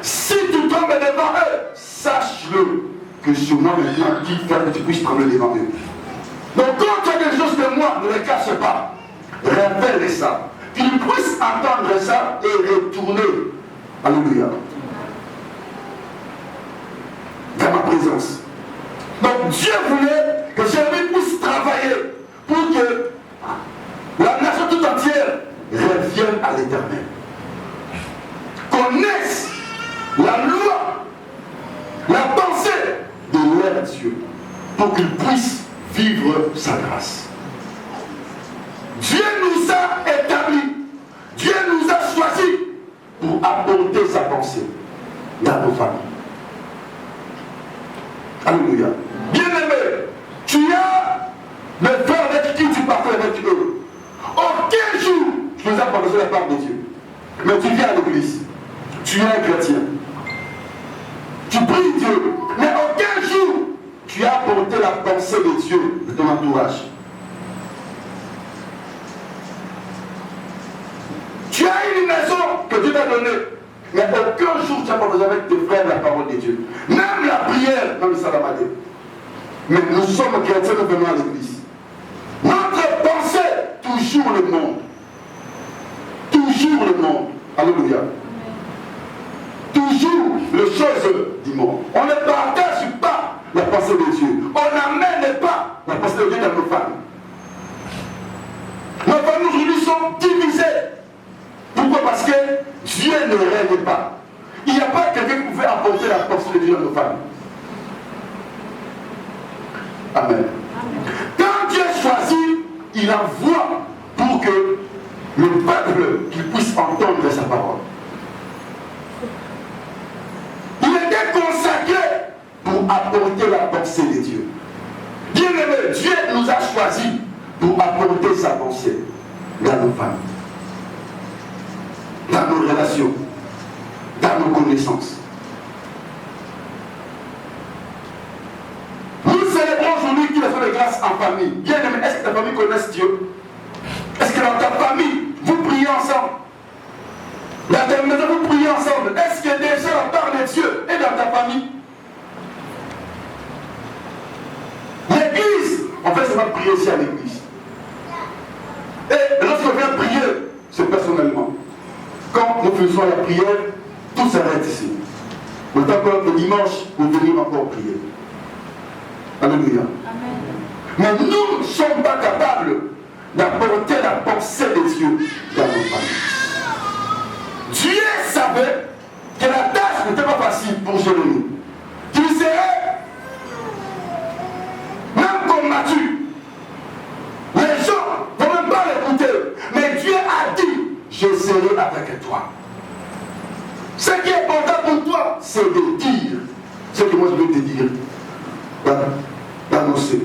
Si tu tombes devant eux, sur moi maintenant qui fait que tu puisses trembler devant eux. Donc quand tu as quelque chose de moi, ne les cache pas. Révèle ça. Qu'ils puissent entendre ça et retourner. Alléluia. Dans ma présence. Donc Dieu voulait que Jérémie puisse travailler pour que la nation tout entière revienne à l'Éternel. Connaisse la loi, la pensée de leur Dieu, pour qu'ils puissent vivre sa grâce. Dieu nous a établis, Dieu nous a choisis pour apporter sa pensée dans nos familles. Alléluia. Bien-aimé, tu as le frère avec qui tu partais avec eux. Aucun jour, tu nous as proposé la part de Dieu. Mais tu viens à l'église. Tu es un chrétien. Tu pries Dieu. Mais aucun jour, tu as apporté la pensée de Dieu de ton entourage. Tu as une maison que Dieu t'a donnée. Mais aucun jour, tu as partagé avec tes frères la parole de Dieu. Même la prière dans le Salamade. Mais nous sommes chrétiens, nous venons à l'église. Notre pensée, toujours le monde. Toujours le monde. Alléluia. Toujours les choses du monde. On ne partage pas la pensée de Dieu. On n'amène pas la pensée de Dieu dans nos familles. Nos familles aujourd'hui sont divisées. Pourquoi? Parce que Dieu ne règne pas. Il n'y a pas quelqu'un qui pouvait apporter la pensée de Dieu dans nos familles. Amen. Quand Dieu choisit, il envoie pour que le peuple qu'il puisse entendre sa parole. Il était consacré pour apporter la pensée de Dieu. Bien-aimé, Dieu nous a choisis pour apporter sa pensée dans nos familles, dans nos relations, dans nos connaissances. Nous célébrons aujourd'hui qu'il a fait de grâce en famille. Bien-aimé, est-ce que ta famille connaît Dieu? Est-ce que dans ta famille, vous priez ensemble? Dans ta maison, vous priez ensemble. Est-ce que déjà la part de Dieu est dans ta famille? L'église, on fait seulement prier ici à l'église. Et lorsqu'on vient prier, c'est personnellement. Quand nous faisons la prière, tout s'arrête ici. Autant que le dimanche, vous venez encore prier. Alléluia. Amen. Mais nous ne sommes pas capables d'apporter la pensée de Dieu dans nos familles. Dieu savait que la tâche n'était pas facile pour Jérémie. Qu'il serait même combattu. Les gens ne vont même pas l'écouter. Mais Dieu a dit, je serai avec toi. Ce qui est important pour toi, c'est de dire ce que moi je veux te dire. D'annoncer.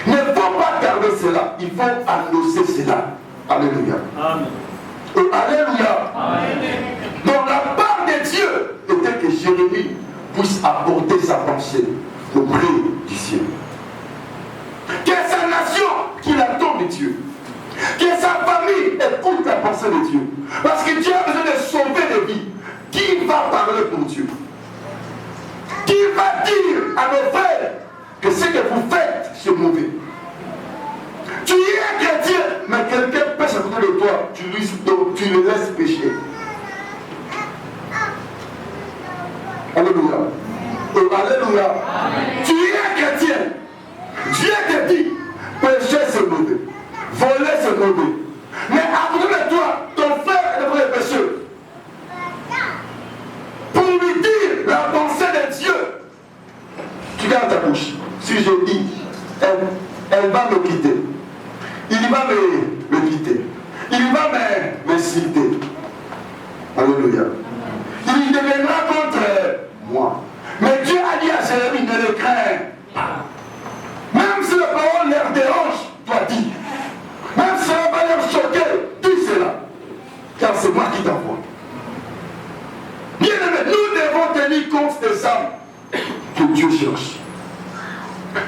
Il ne faut pas garder cela, il faut annoncer cela. Alléluia. Amen. Et alléluia. Amen. Donc la part de Dieu était que Jérémie puisse apporter sa pensée auprès du ciel. Que sa nation qu'il attend de Dieu. Que sa famille écoute la pensée de Dieu. Parce que Dieu a besoin de sauver des vies. Qui va parler pour Dieu? Qui va dire à nos frères que ce que vous faites, c'est mauvais? Tu es chrétien, mais quelqu'un pêche à côté de toi, tu le laisses pécher. Alléluia. Alléluia. Amen. Tu es chrétien. Dieu te dit, pécher c'est mauvais, voler c'est mauvais. Mais à côté de toi, ton frère est devant les pécheurs. Pour lui dire la pensée de Dieu, tu gardes ta bouche. Si je dis, elle va me quitter. Il va me quitter. Il va m'insulter. Alléluia. Il deviendra contre moi. Mais Dieu a dit à Jérémie, ne le crains pas. Même si la parole leur dérange, toi dis. Même si ça va leur choquer, dis cela. Car c'est moi qui t'envoie. Bien aimé, nous devons tenir compte des âmes que Dieu cherche.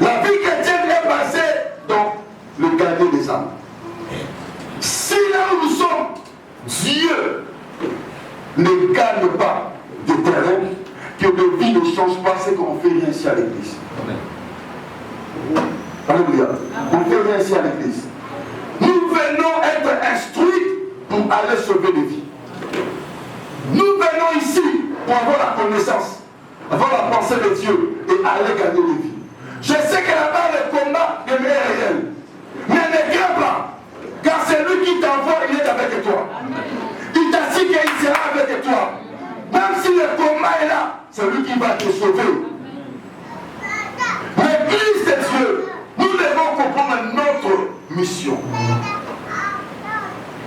La vie chrétienne est basée dans le gagner des âmes. Si là où nous sommes, Dieu ne gagne pas de terrain, que nos vies ne changent pas, c'est qu'on ne fait rien ici à l'église. Alléluia. On ne fait rien ici à l'église. Nous venons être instruits pour aller sauver des vies. Nous venons ici pour avoir la connaissance, avoir la pensée de Dieu et aller gagner des vies. Je sais que là-bas le combat est réel. Mais ne crains pas, car c'est lui qui t'envoie, il est avec toi. Il t'a dit qu'il sera avec toi. Même si le combat est là, c'est lui qui va te sauver. L'église de Dieu, nous devons comprendre notre mission.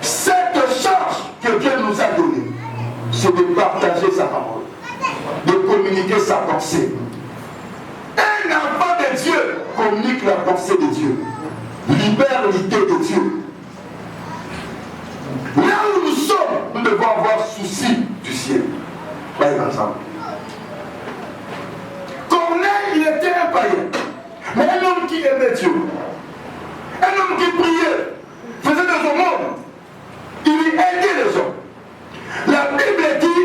Cette charge que Dieu nous a donnée, c'est de partager sa parole, de communiquer sa pensée. Un enfant de Dieu communique la pensée de Dieu, libère l'idée de Dieu. Là où nous sommes, nous devons avoir souci du ciel. Par exemple, Corneille, il était un païen, mais un homme qui aimait Dieu, un homme qui priait, faisait des aumônes, il aidait les gens. La Bible dit,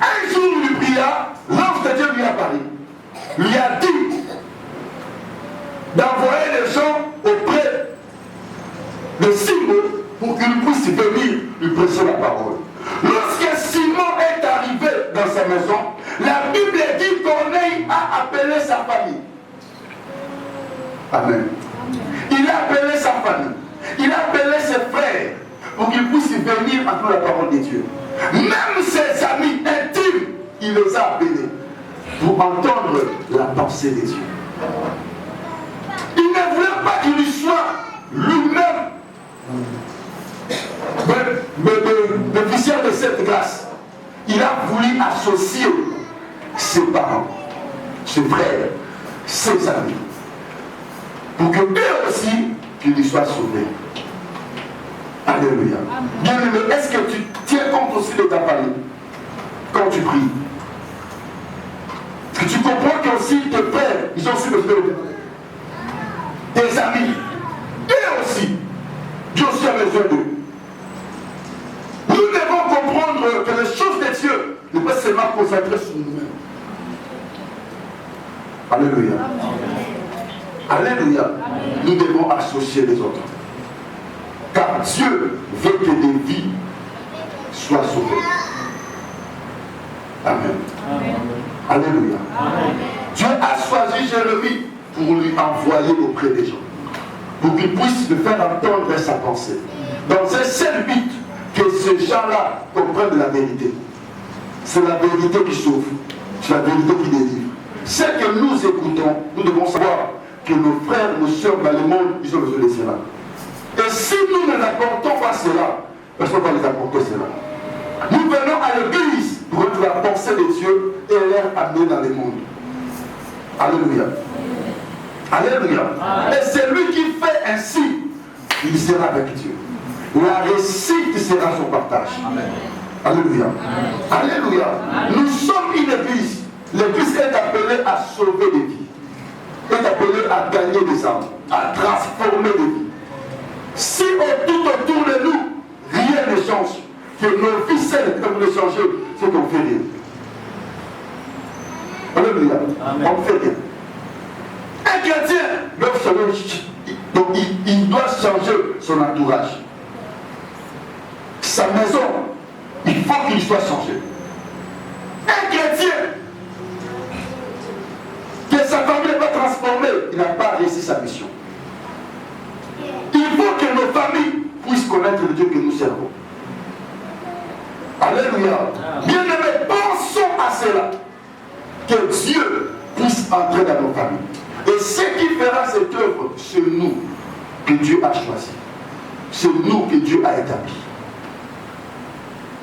un jour il pria, l'ange de Dieu lui apparut, lui a dit d'envoyer les gens auprès de Simon pour qu'il puisse venir lui prêcher la parole. Lorsque Simon est arrivé dans sa maison, la Bible dit Corneille a appelé sa famille. Amen. Il a appelé sa famille. Il a appelé ses frères pour qu'ils puissent venir entendre la parole de Dieu. Même ses amis intimes, il les a appelés pour entendre la pensée de Dieu. Il ne voulait pas qu'il lui soit lui-même bénéficiaire de cette grâce. Il a voulu associer ses parents, ses frères, ses amis, pour que eux aussi, qu'ils lui soient sauvés. Alléluia. Bien-aimé, est-ce que tu tiens compte aussi de ta famille quand tu pries? Est-ce que tu comprends que aussi tes frères, ils ont aussi besoin de tes amis, eux aussi, Dieu aussi a besoin d'eux. Nous devons comprendre que les choses de Dieu ne peuvent seulement concentrer sur nous-mêmes. Alléluia. Alléluia. Nous devons associer les autres. Car Dieu veut que des vies soient sauvées. Amen. Amen. Alléluia. Amen. Dieu a choisi Jérémie pour lui envoyer auprès des gens, pour qu'il puisse le faire entendre sa pensée, dans un seul but, que ces gens-là comprennent la vérité. C'est la vérité qui sauve, c'est la vérité qui délivre. Ce que nous écoutons, nous devons savoir que nos frères, nos soeurs dans le monde, ils ont besoin de cela. Et si nous ne n'apportons pas cela, personne ne va les apporter cela. Nous venons à l'église pour être la pensée de Dieu et leur amener dans le monde. Alléluia. Alléluia. Et c'est lui qui fait ainsi, il sera avec Dieu. La réussite sera son partage. Amen. Alléluia. Amen. Alléluia. Amen. Nous sommes une église. L'église est appelée à sauver des vies. Est appelée à gagner des âmes, à transformer des vies. Si tout autour de nous, rien ne change, que nos vies celles peuvent le changer, c'est qu'on fait rien. Alléluia. Amen. On fait rien. Un chrétien doit changer, donc il doit changer son entourage. Sa maison, il faut qu'il soit changé. Un chrétien, que sa famille n'est pas transformée, il n'a pas réussi sa mission. Il faut que nos familles puissent connaître le Dieu que nous servons. Alléluia. Bien-aimés, pensons à cela. Que Dieu puisse entrer dans nos familles. Et ce qui fera cette œuvre, c'est nous que Dieu a choisi. C'est nous que Dieu a établi.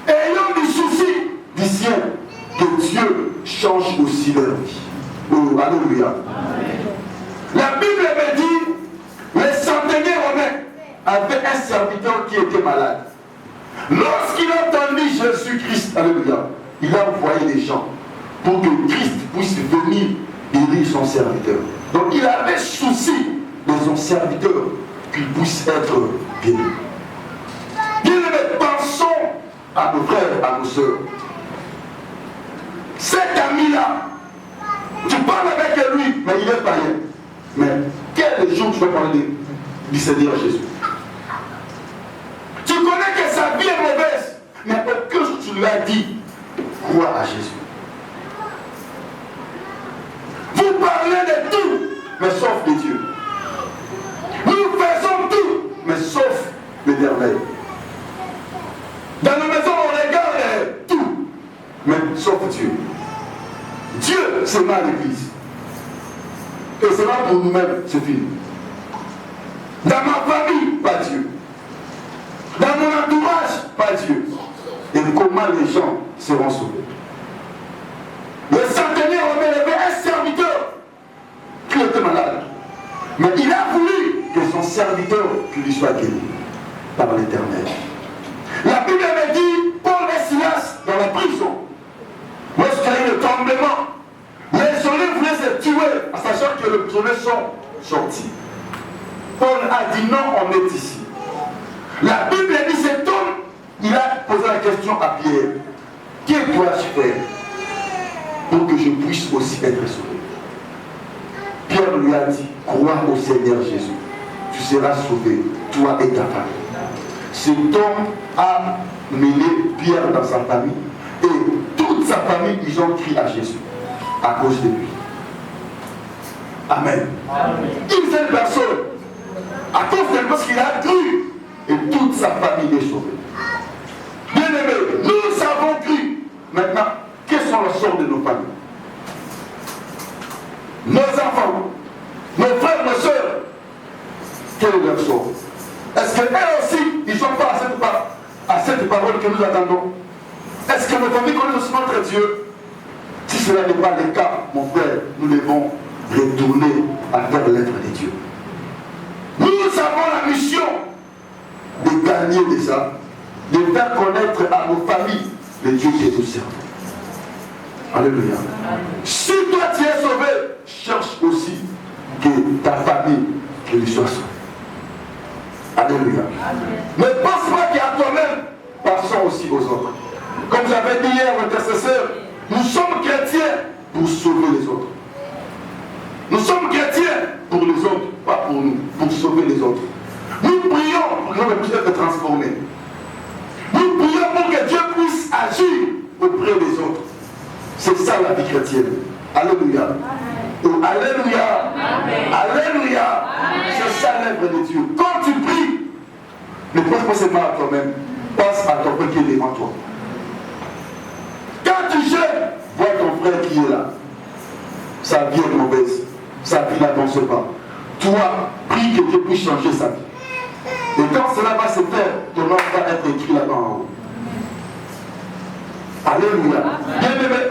Ayons du souci du ciel, que Dieu change aussi leur vie. Oh, alléluia. La Bible me dit, les centenaires romains avaient un serviteur qui était malade. Lorsqu'il a entendu Jésus-Christ, alléluia, il a envoyé des gens pour que Christ puisse venir guérir son serviteur. Donc il avait souci de son serviteur qu'il puisse être guéri. Bien-aimés, pensons à nos frères, à nos sœurs. Cet ami-là, tu parles avec lui, mais il est païen. Mais quel jour tu vas parler du Seigneur Jésus? Tu connais que sa vie est mauvaise, mais aucun jour tu lui as dit, crois à Jésus. Vous parlez de tout, mais sauf de Dieu. Nous faisons tout, mais sauf l'Éternel. Dans nos maisons, on regarde tout, mais sauf Dieu. Dieu, c'est ma l'église. Et c'est pas pour nous-mêmes, c'est fini. Dans ma famille, pas Dieu. Dans mon entourage, pas Dieu. Et comment les gens seront sauvés? Le centenaire avait élevé un serviteur qui était malade. Mais il a voulu que son serviteur lui soit guéri par l'Éternel. La Bible me dit, Paul et Silas dans la prison, lorsqu'il y a eu le tremblement, les soldats voulaient se tuer, en sachant que les prisonniers sont sortis. Paul a dit non, on est ici. La Bible dit cet homme, il a posé la question à Pierre, que dois-je faire pour que je puisse aussi être sauvé? Pierre lui a dit, crois au Seigneur Jésus, tu seras sauvé, toi et ta famille. Cet homme a mené Pierre dans sa famille et toute sa famille, ils ont crié à Jésus à cause de lui. Amen. Amen. Une seule personne, à cause de lui, parce qu'il a cru, et toute sa famille est sauvée. Bien aimé, nous avons cru. Maintenant, quels sont les sorts de nos familles? Nos enfants, nos frères, nos soeurs, quel est leur sort? Est-ce qu'eux aussi, ils ne sont pas à cette parole que nous attendons? Est-ce que nos familles connaissent aussi notre Dieu? Si cela n'est pas le cas, mon frère, nous devons retourner à faire l'œuvre de Dieu. Nous avons la mission de gagner les âmes, de faire connaître à nos familles le Dieu que nous servons. Alléluia. Si toi tu es sauvé, cherche aussi que ta famille lui soit sauvée. Alléluia. Ne pense pas qu'à toi-même, passons aussi aux autres. Comme j'avais dit hier au intercesseur, nous sommes chrétiens pour sauver les autres. Nous sommes chrétiens pour les autres, pas pour nous, pour sauver les autres. Nous prions pour que nous puissions être transformés. Nous prions pour que Dieu puisse agir auprès des autres. C'est ça la vie chrétienne. Alléluia. Oh, alléluia. Amen. Alléluia. C'est ça l'œuvre de Dieu. Quand tu pries, ne pense pas seulement à toi-même. Pense à ton frère qui est devant toi. Quand tu jeûnes, vois ton frère qui est là. Sa vie est mauvaise. Sa vie n'avance pas. Toi, prie que Dieu puisse changer sa vie. Et quand cela va se faire, ton nom va être écrit là-bas en haut. Alléluia. Bien-aimé,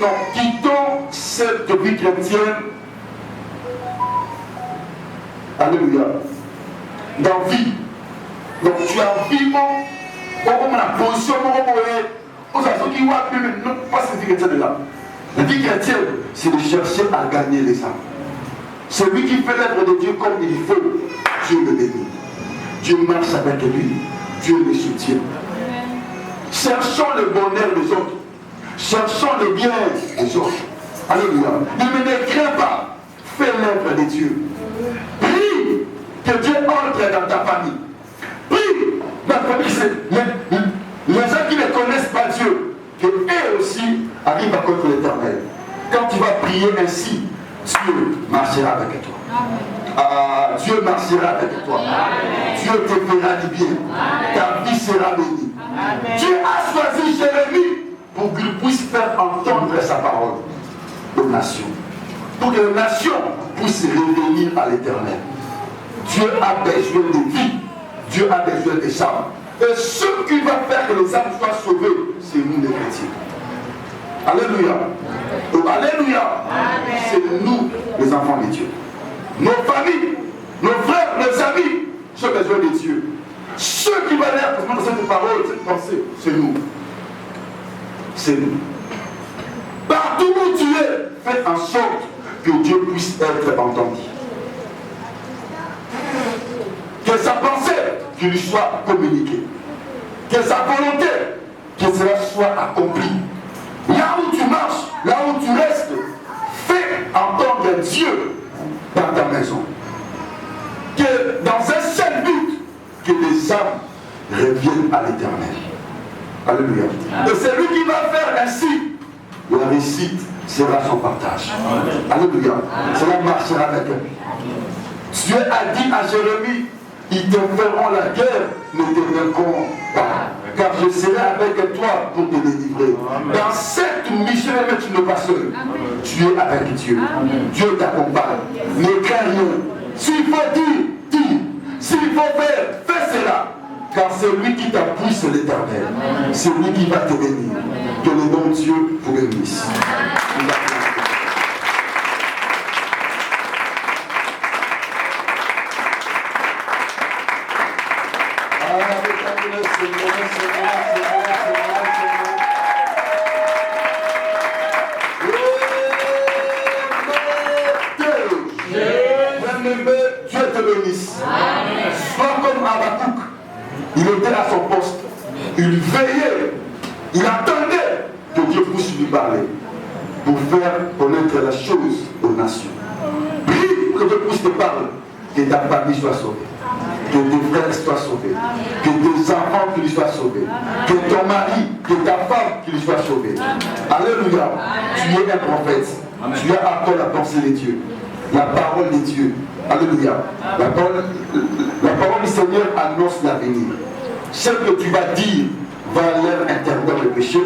non, quittons cette vie chrétienne. Alléluia. Dans vie. Donc tu as vivant, comme la position, aux gens qui voient plus, mais non, pas cette vie chrétienne là. La vie chrétienne, c'est de chercher à gagner les âmes. Celui qui fait l'œuvre de Dieu comme il faut, Dieu le bénit. Dieu marche avec lui, Dieu le soutient. Cherchons le bonheur des autres. Cherchons le bien des autres. Alléluia. Ne crains pas. Fais l'œuvre de Dieu. Prie que Dieu entre dans ta famille. Prie dans ta famille. Les gens qui ne connaissent pas Dieu, que eux aussi arrivent à connaître l'Éternel. Quand tu vas prier ainsi, Dieu marchera avec toi. Dieu marchera avec toi. Amen. Dieu te fera du bien. Amen. Ta vie sera bénie. Amen. Dieu a choisi Jérémie pour qu'il puisse faire entendre sa parole aux nations. Pour que les nations puissent revenir à l'Éternel. Dieu a besoin de vie. Dieu a besoin des âmes. Et ce qui va faire que les âmes soient sauvées, c'est nous les chrétiens. Alléluia. Donc, alléluia. C'est nous les enfants de Dieu. Nos familles, nos frères, nos amis, ont besoin de Dieu. Ceux qui vont être dans cette parole, cette pensée, c'est nous. C'est nous. Partout où tu es, fais en sorte que Dieu puisse être entendu. Que sa pensée qui lui soit communiquée. Que sa volonté, que cela soit accompli. Là où tu marches, là où tu restes, fais entendre Dieu dans ta maison. Que dans un seul but, que les âmes reviennent à l'Éternel. Alléluia. Et c'est lui qui va faire ainsi. La réussite sera son partage. Alléluia. Cela marchera avec eux. Dieu a dit à Jérémie, ils te feront la guerre, ne te vaincront pas. Car je serai avec toi pour te délivrer. Dans cette mission, même tu n'es pas seul. Tu es avec Dieu. Dieu t'accompagne. Ne crains rien. S'il faut dire, dis. S'il faut faire, fais cela. Car c'est lui qui t'appuie sur l'Éternel. C'est lui qui va te bénir. Que le bon Dieu vous bénisse. Dieu te bénisse. Sois comme Habakkuk. Il était à son poste. Il veillait. Il attendait que Dieu puisse lui parler pour faire connaître la chose aux nations. Prie que Dieu puisse te parler, que ta famille soit sauvée, que tes frères soient sauvés, que tes enfants qu'ils soient sauvés, que ton mari, que ta femme qu'ils soient sauvés. Alléluia. Tu es un prophète. Tu as encore la pensée de Dieu, la parole de Dieu. Alléluia. La parole du Seigneur annonce l'avenir. Ce que tu vas dire va leur interdire le péché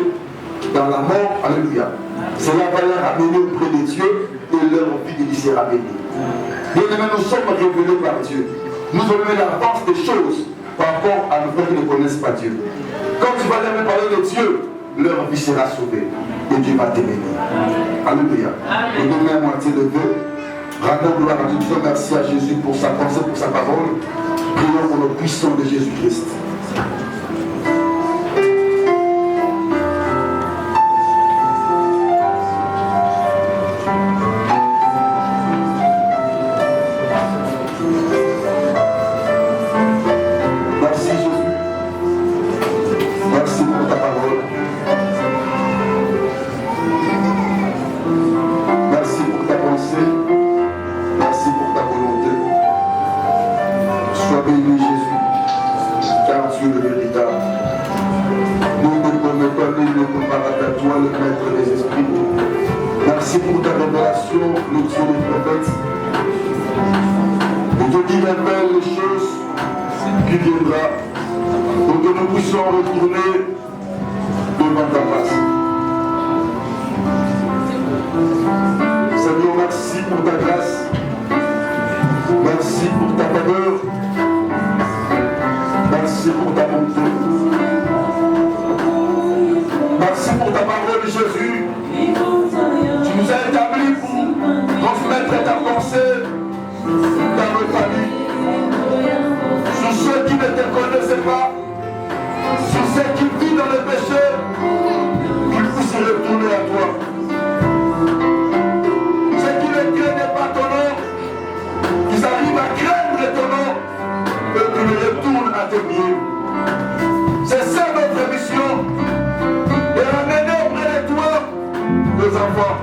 dans la mort. Alléluia. Cela va leur amener auprès de Dieu et leur vie de sera bénie. Bien-aimés, nous sommes révélés par Dieu. Nous avons l'avance des choses par rapport à nos frères qui ne connaissent pas Dieu. Quand tu vas leur parler de Dieu, leur vie sera sauvée et Dieu va te bénir. Alléluia. Et demain, moitié de Dieu. Rendons gloire à Dieu. Merci à Jésus pour sa pensée, pour sa parole. Prions pour le puissant de Jésus-Christ. Merci Jésus. Merci pour ta parole. Merci pour ta pensée. Merci pour ta volonté. Sois béni Jésus, car tu es le véritable. Nous ne connaissons pas ni le comparable à toi, le maître des esprits. Merci pour ta révélation, le Dieu des prophètes. Et te dire révèle les choses qui viendra pour que nous puissions retourner devant ta face. Seigneur, merci pour ta grâce. Merci pour ta faveur. Merci pour ta bonté. Merci pour ta parole, Jésus. Tu nous as établis pour transmettre ta pensée dans nos familles. Sur ceux qui ne te connaissaient pas, sur ceux qui vivent dans le péché, qu'ils puissent retourner à toi. Ceux qui ne craignent pas ton nom, qu'ils arrivent à craindre ton nom et qu'ils retournent à tes pieds. C'est ça notre mission. Et ramener auprès de toi nos enfants.